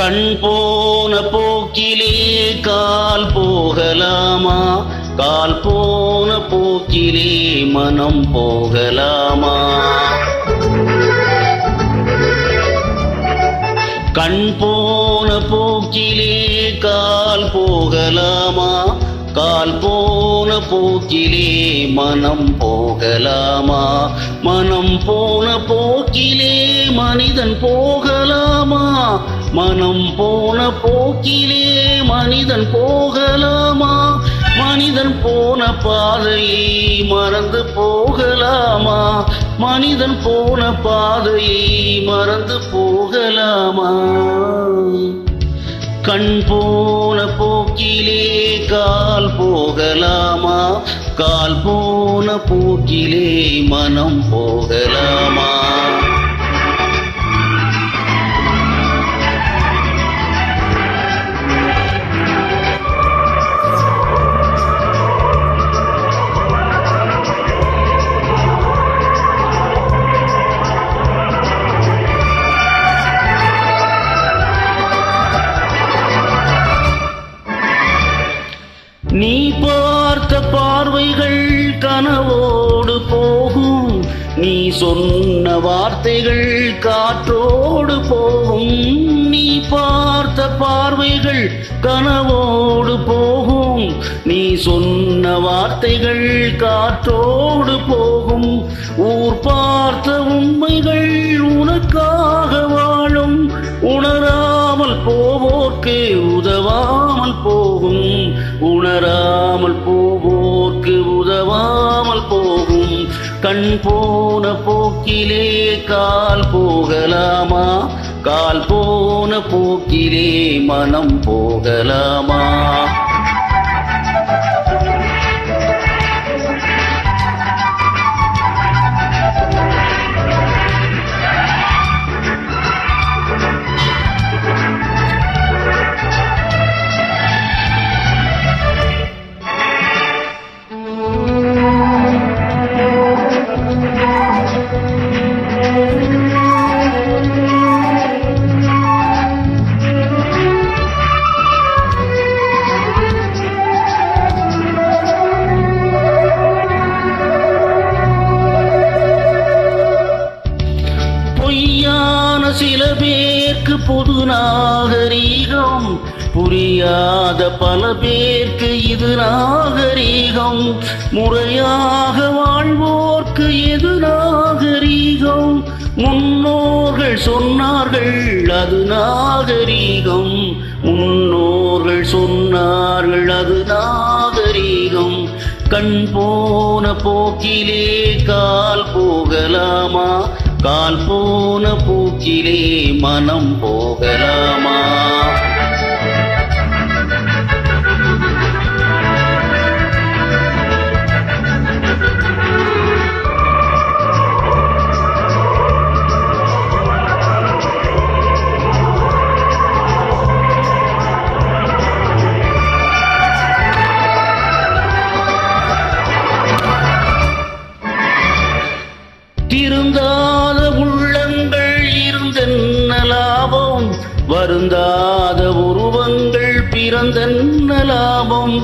கண் போன போக்கிலே கால் போகலாமா? கால் போன போக்கிலே மனம் போகலாமா? கண் போன போக்கிலே கால் போகலாமா? கால் போன போக்கிலே மனம் போகலாமா? மனம் போன போக்கிலே மனிதன் போகலாமா? மனம் போன போக்கிலே மனிதன் போகலாமா? மனிதன் போன பாதையை மறந்து போகலாமா? மனிதன் போன பாதையை மறந்து போகலாமா? கண் போன போக்கிலே கால் போகலாமா? கால் போன போக்கிலே மனம் போகலாமா? நீ பார்த்த பார்வைகள் கனவோடு போகும், நீ சொன்ன வார்த்தைகள் காற்றோடு போகும். நீ பார்த்த பார்வைகள் கனவோடு போகும், நீ சொன்ன வார்த்தைகள் காற்றோடு போகும். ஊர் பார்த்த உண்மைகள் உனக்காக வாழும், உணராமல் போவோர்க்கு உதவாமல் போகும். உணராமல் போவோர்க்கு உதவாமல் போகும். கண் போன போக்கிலே கால் போகலாமா? கால் போன போக்கிலே மனம் போகலாமா? சில பேர்க்கு பொது நாகரீகம், புரியாத பல பேர்க்கு இது நாகரீகம். முறையாக வாழ்வோர்க்கு எது நாகரீகம்? முன்னோர்கள் சொன்னார்கள் அது நாகரீகம். முன்னோர்கள் சொன்னார்கள் அது நாகரீகம். கண் போன போக்கிலே கால் போகலாமா? கால் போன போக்கிலே மனம் போகலாமா? திருந்தாத உள்ளங்கள் இருந்தென்ன லாபம்? வருந்தாத உருவங்கள் பிறந்தென்ன லாபம்?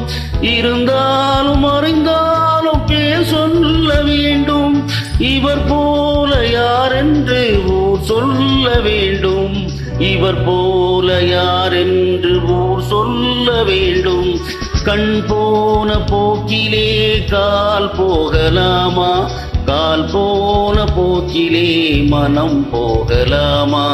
இருந்தாலும் அறிந்தாலும் பேர் சொல்ல வேண்டும். இவர் போல யாரென்று ஊர் சொல்ல வேண்டும். இவர் போல யாரென்று ஊர் சொல்ல வேண்டும். கண் போன போக்கிலே கால் போகலாமா? கால் போன போக்கிலே மனம் போகலாமா?